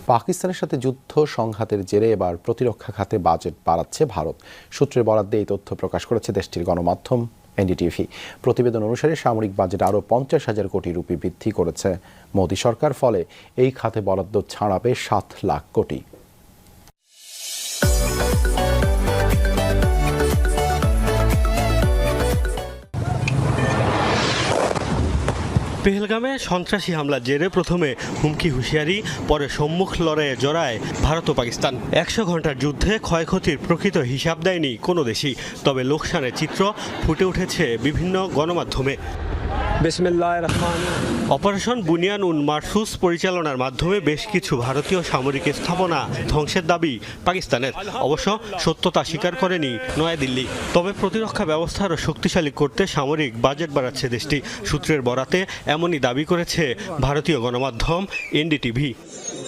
পাকিস্তানের সাথে যুদ্ধ সংঘাতের জেরে এবার প্রতিরক্ষা খাতে বাজেট বাড়াচ্ছে ভারত। সূত্রের বরাদ্দে এই তথ্য প্রকাশ করেছে দেশটির গণমাধ্যম এনডিটিভি। প্রতিবেদন অনুসারে সামরিক বাজেট আরও 50,000 কোটি রুপি বৃদ্ধি করেছে মোদী সরকার। ফলে এই খাতে বরাদ্দ ছাড়াবে 7 লাখ কোটি। পেহেলগামে সন্ত্রাসী হামলার জেরে প্রথমে হুমকি হুঁশিয়ারি, পরে সম্মুখ লড়াইয়ে জড়ায় ভারত ও পাকিস্তান। 100 ঘন্টার যুদ্ধে ক্ষয়ক্ষতির প্রকৃত হিসাব দেয়নি কোনো দেশই, তবে লোকসানের চিত্র ফুটে উঠেছে বিভিন্ন গণমাধ্যমে। অপারেশন বুনিয়ান উন মারসুস পরিচালনার মাধ্যমে বেশ কিছু ভারতীয় সামরিক স্থাপনা ধ্বংসের দাবি পাকিস্তানের। অবশ্য সত্যতা স্বীকার করেনি নয়াদিল্লি। তবে প্রতিরক্ষা ব্যবস্থা আরও শক্তিশালী করতে সামরিক বাজেট বাড়াচ্ছে দেশটি। সূত্রের বরাতে এমনই দাবি করেছে ভারতীয় গণমাধ্যম এনডিটিভি।